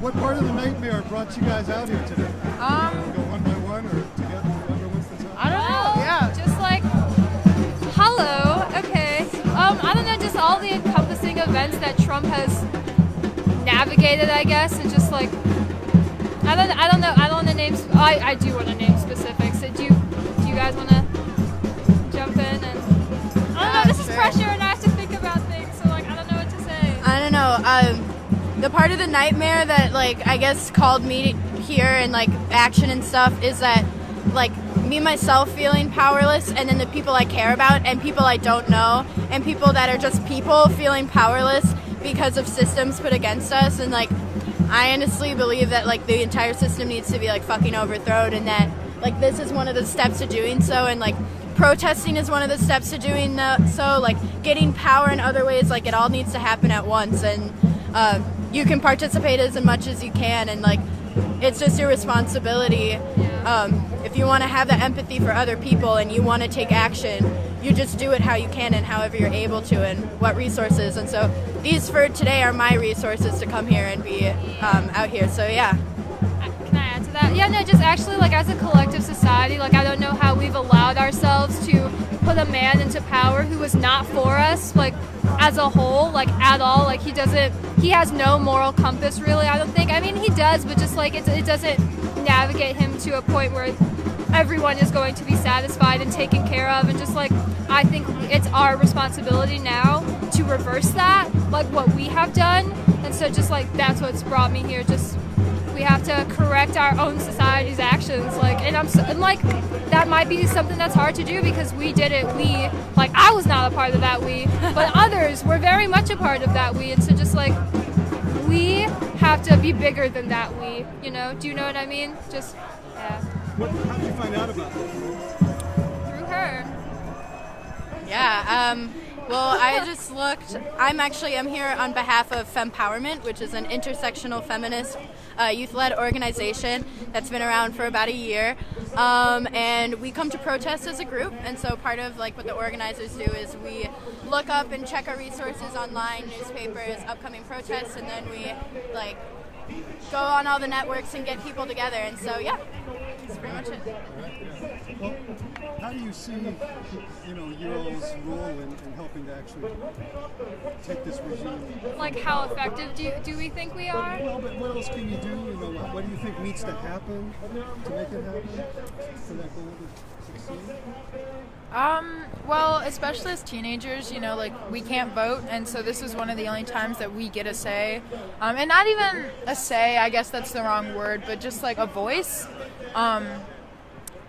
what part of the nightmare brought you guys out here today? Go one by one or together? Whoever wants to talk? I don't know. Yeah. Just like, hello, okay. I don't know, just all the encompassing events that Trump has navigated, I guess, and just like, I don't know. I don't want to name. I do want to name specifics. Do you guys want to jump in? And I don't know. This is pressure, and I have to think about things. So like, I don't know what to say. I don't know. The part of the nightmare that like I guess called me here and like action and stuff is that like me myself feeling powerless, and then the people I care about and people I don't know and people that are just people feeling powerless because of systems put against us. And like I honestly believe that like the entire system needs to be like fucking overthrown, and that like this is one of the steps to doing so, and like protesting is one of the steps to doing so, like getting power in other ways, like it all needs to happen at once. And you can participate as much as you can, and like it's just your responsibility. If you want to have that empathy for other people and you want to take action, you just do it how you can and however you're able to, and what resources. And so these for today are my resources to come here and be out here. So yeah. Can I add to that? Yeah, no, just actually like as a collective society, like I don't know how we've allowed ourselves to put a man into power who is not for us, like as a whole, like at all. Like he has no moral compass really, I don't think. I mean, he does, but just like it doesn't navigate him to a point where everyone is going to be satisfied and taken care of. And just like I think it's our responsibility now to reverse that, like what we have done. And so just like that's what's brought me here. Just we have to correct our own society's actions, like, and like that might be something that's hard to do because we did it. Like I was not a part of that but others were very much a part of that and so just like we have to be bigger than that you know. Do you know what I mean? Just yeah. How did you find out about this? Through her. Yeah. Well, I just looked. I'm here on behalf of Fempowerment, which is an intersectional feminist youth-led organization that's been around for about a year. And we come to protest as a group. And so part of like what the organizers do is we look up and check our resources online, newspapers, upcoming protests, and then we like go on all the networks and get people together. And so yeah, that's pretty much it. Well, how do you see, your all's role in helping to actually take this regime? Like how effective do we think we are? Well, but what else can you do? What do you think needs to happen to make it happen for that goal to succeed? Well, especially as teenagers, like we can't vote, and so this is one of the only times that we get a say. And not even a say, I guess that's the wrong word, but just like a voice.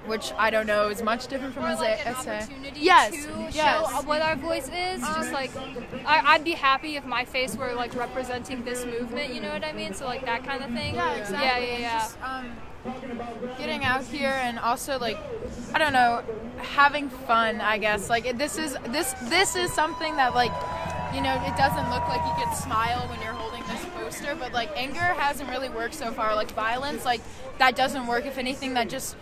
Which I don't know is much different from like an essay. Yes, to show what our voice is. Just like I'd be happy if my face were like representing this movement. You know what I mean? So like that kind of thing. Yeah, exactly. Yeah. Just, getting out here and also like I don't know, having fun. I guess like this is something that like it doesn't look like you can smile when you're holding this poster, but like anger hasn't really worked so far. Like violence, like that doesn't work. If anything, that just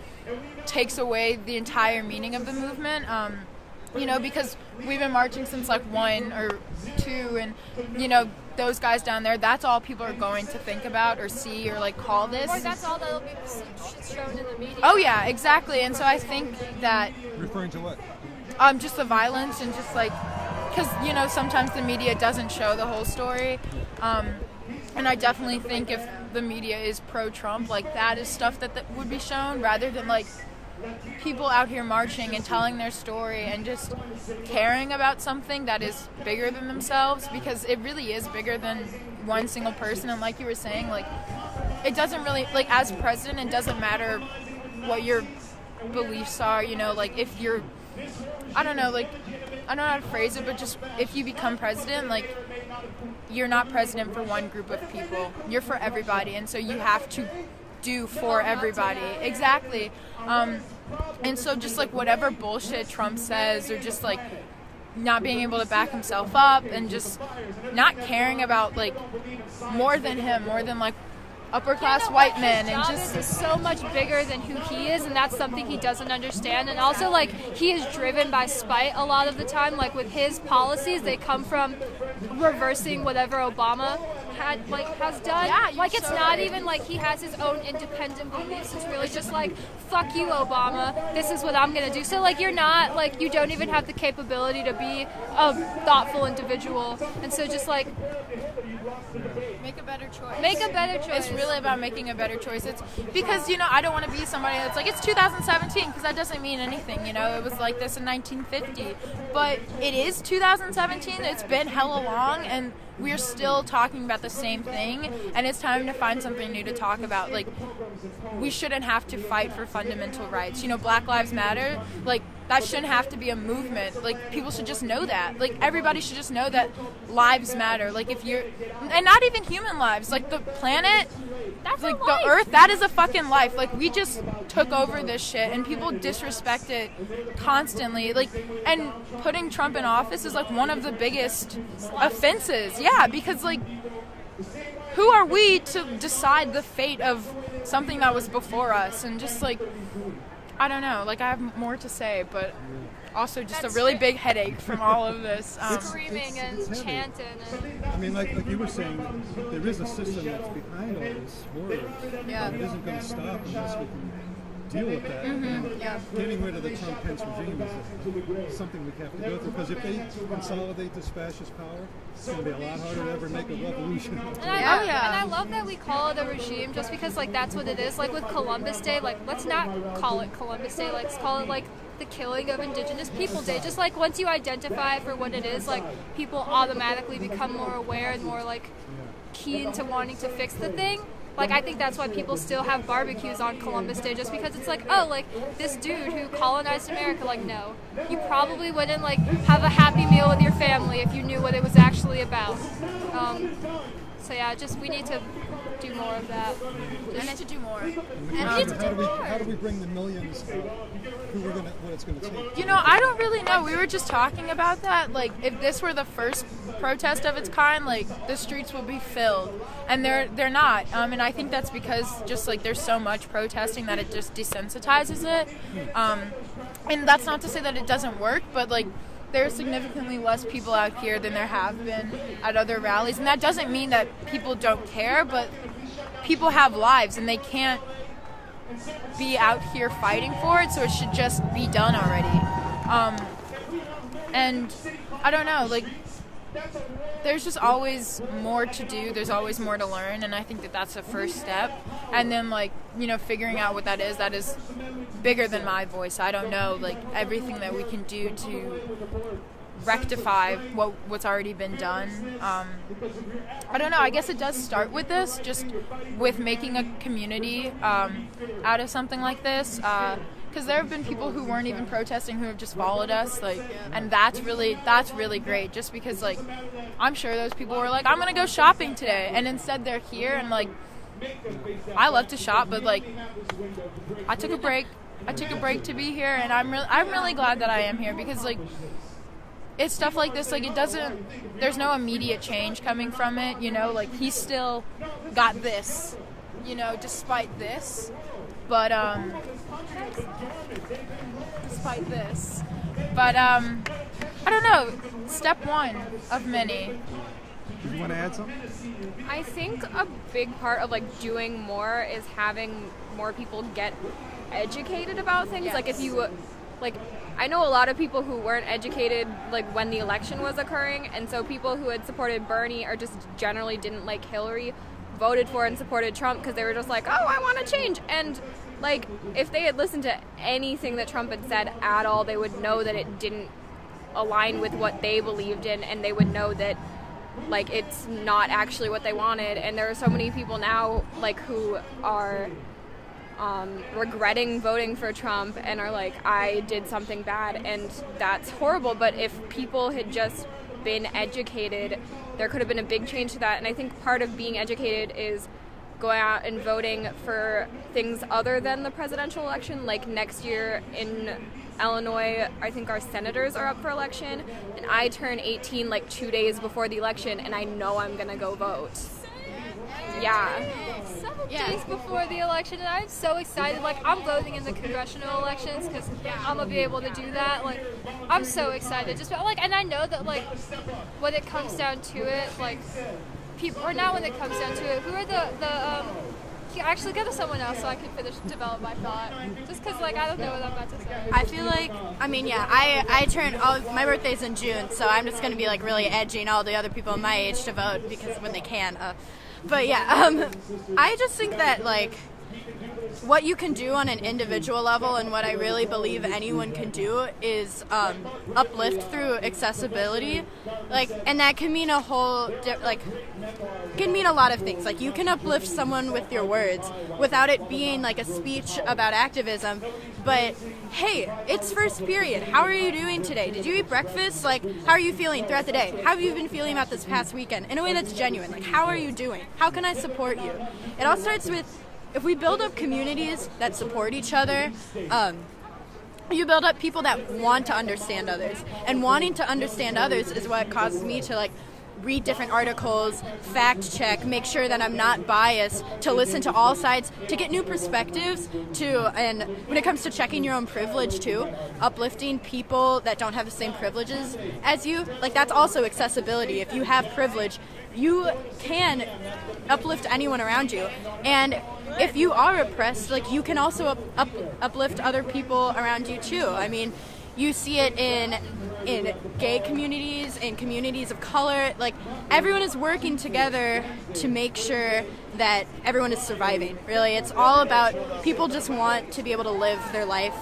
takes away the entire meaning of the movement. Because we've been marching since like 1 or 2, and those guys down there, that's all people are going to think about or see or like call this. Or that's all that'll be shown in the media. Oh yeah, exactly. And so I think that referring to what? Just the violence and just like because sometimes the media doesn't show the whole story. And I definitely think if the media is pro-Trump, like that is stuff that would be shown rather than like people out here marching and telling their story and just caring about something that is bigger than themselves, because it really is bigger than one single person. And like you were saying, like it doesn't really, like as president, it doesn't matter what your beliefs are, like if you're, I don't know how to phrase it, but just if you become president, like you're not president for one group of people, you're for everybody, and so you have to do for everybody. Exactly. And so just like whatever bullshit Trump says, or just like not being able to back himself up and just not caring about like more than like upper class white men, and just is so much bigger than who he is, and that's something he doesn't understand. And also like he is driven by spite a lot of the time. Like with his policies, they come from reversing whatever Obama has done. Yeah, like it's not even like he has his own independent beliefs. It's really just like, fuck you, Obama. This is what I'm gonna do. So like you're not like, you don't even have the capability to be a thoughtful individual. And so just like Make a better choice. make a better choice. It's really about making a better choice. It's because, you know, I don't want to be somebody that's like, it's 2017, because that doesn't mean anything, you know. It was like this in 1950. But it is 2017. It's been hella long, and we're still talking about the same thing, and it's time to find something new to talk about. Like, we shouldn't have to fight for fundamental rights. You know, Black Lives Matter, like, that shouldn't have to be a movement. Like, people should just know that. Like, everybody should just know that lives matter. Like, if you're, and not even human lives, like the planet, That's like a the life. earth, that is a fucking life. Like, we just took over this shit, and people disrespect it constantly. Like, and putting Trump in office is like one of the biggest offenses. Yeah, because like, who are we to decide the fate of something that was before us? And just like, I don't know. Like, I have more to say, but also just That's a really true. big headache from all of this. Screaming and it's heavy. chanting. And I mean, like you were saying, there is a system that's behind all this work. Yeah. And it isn't going to stop unless we can deal with that. Yeah. Getting rid of the Trump-Pence regime is something we have to go through, because if they consolidate this fascist power, it's going to be a lot harder to ever make a revolution. And I, Yeah. Oh, yeah. and I love that we call it a regime just because, like, that's what it is. Like, with Columbus Day, like, let's not call it Columbus Day. Let's call it, like, the killing of Indigenous People Day. Just, like, once you identify for what it is, like, people automatically become more aware and more, like, keen to wanting to fix the thing. Like, I think that's why people still have barbecues on Columbus Day, just because it's like, oh, like, this dude who colonized America, like, no. You probably wouldn't, like, have a happy meal with your family if you knew what it was actually about. So, yeah, just, we need to do more of that. I need to do more. How do we bring the millions what it's going to take? You know, I don't really know. We were just talking about that. Like, if this were the first protest of its kind, like, the streets would be filled, and they're not. And I think that's because just like there's so much protesting that it just desensitizes it. And that's not to say that it doesn't work, but like, there's significantly less people out here than there have been at other rallies, and that doesn't mean that people don't care, but people have lives and they can't be out here fighting for it, so it should just be done already. And I don't know, like, there's just always more to do, there's always more to learn, and I think that that's the first step. And then, like, you know, figuring out what that is bigger than my voice. I don't know, like, everything that we can do to rectify what's already been done. I don't know, I guess it does start with this, just with making a community out of something like this. Because there have been people who weren't even protesting who have just followed us, like, and that's really great. Just because, like, I'm sure those people were like, I'm gonna go shopping today, and instead they're here. And like, I love to shop, but like, I took a break to be here, and I'm really glad that I am here, because like, it's stuff like this, like, there's no immediate change coming from it, you know, like, he's still got this, you know, despite this. But I don't know, step one of many. Do you want to add something? I think a big part of like doing more is having more people get educated about things. Yes. Like, if you like, I know a lot of people who weren't educated like when the election was occurring, and so people who had supported Bernie or just generally didn't like Hillary voted for and supported Trump because they were just like, oh, I want to change. And like, if they had listened to anything that Trump had said at all, they would know that it didn't align with what they believed in, and they would know that like it's not actually what they wanted. And there are so many people now like who are regretting voting for Trump and are like, I did something bad, and that's horrible. But if people had just been educated, there could have been a big change to that. And I think part of being educated is going out and voting for things other than the presidential election. Like, next year in Illinois, I think our senators are up for election, and I turn 18 like 2 days before the election, and I know I'm gonna go vote. Yeah. 7 days before the election, and I'm so excited. Like, I'm voting in the congressional elections because I'm gonna be able to do that. Like, I'm so excited. Just like, and I know that like when it comes down to it, like people, or now when it comes down to it, who are actually go to someone else so I can develop my thought. Just because, like, I don't know what I'm about to say. I feel like, I mean, yeah, I turn, my birthday's in June, so I'm just going to be, like, really edging all the other people my age to vote because when they can. But, yeah, I just think that, like, what you can do on an individual level and what I really believe anyone can do is uplift through accessibility, like, and that can mean can mean a lot of things. Like, you can uplift someone with your words without it being like a speech about activism, but hey, it's first period. How are you doing today? Did you eat breakfast? Like, how are you feeling throughout the day? How have you been feeling about this past weekend? In a way that's genuine. Like, how are you doing? How can I support you? It all starts with, if we build up communities that support each other, you build up people that want to understand others. And wanting to understand others is what causes me to, like, read different articles, fact check, make sure that I'm not biased, to listen to all sides, to get new perspectives, and when it comes to checking your own privilege too, uplifting people that don't have the same privileges as you, like, that's also accessibility. If you have privilege, you can uplift anyone around you. And if you are oppressed, like, you can also uplift other people around you too. I mean, you see it in gay communities, in communities of color. Like, everyone is working together to make sure that everyone is surviving. Really, it's all about people just want to be able to live their life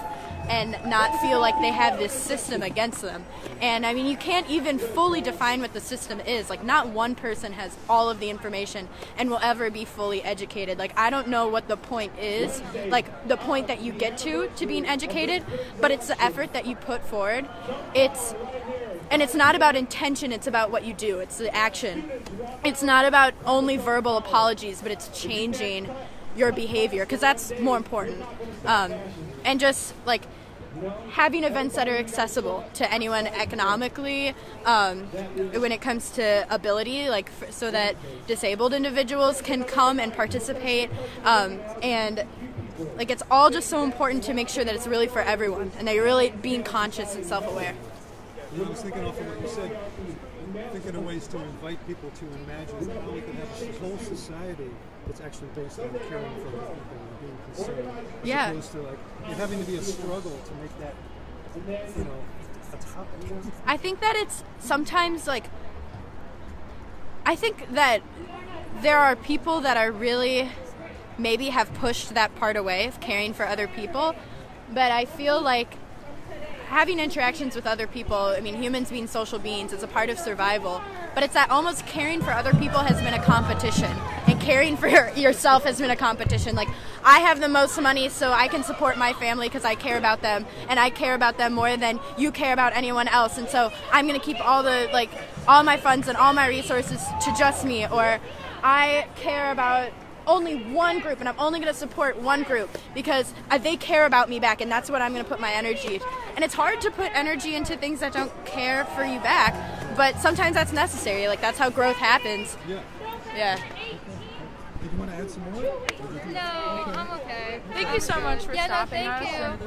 and not feel like they have this system against them. And I mean, you can't even fully define what the system is. Like, not one person has all of the information and will ever be fully educated. Like, I don't know what the point is, like the point that you get to being educated, but it's the effort that you put forward. And it's not about intention, it's about what you do. It's the action. It's not about only verbal apologies, but it's changing your behavior, because that's more important. And just, like, having events that are accessible to anyone economically, when it comes to ability, like, so that disabled individuals can come and participate, and, like, it's all just so important to make sure that it's really for everyone and that you're really being conscious and self-aware. I was thinking off of what you said, thinking of ways to invite people to imagine how we can have a whole society that's actually based on caring for other people and being concerned, as opposed to, like, it having to be a struggle to make that, you know, a topic. I think that it's sometimes, like, I think that there are people that are really maybe have pushed that part away of caring for other people, but I feel like having interactions with other people, I mean, humans being social beings, it's a part of survival, but it's that almost caring for other people has been a competition, and caring for yourself has been a competition. Like, I have the most money, so I can support my family because I care about them, and I care about them more than you care about anyone else, and so I'm going to keep all my funds and all my resources to just me, or I care about only one group, and I'm only going to support one group because they care about me back, and that's what I'm going to put my energy. And it's hard to put energy into things that don't care for you back, but sometimes that's necessary. Like, that's how growth happens. Yeah. Did you want to add some more? No, I'm okay. Thank you so much for stopping thank us. you.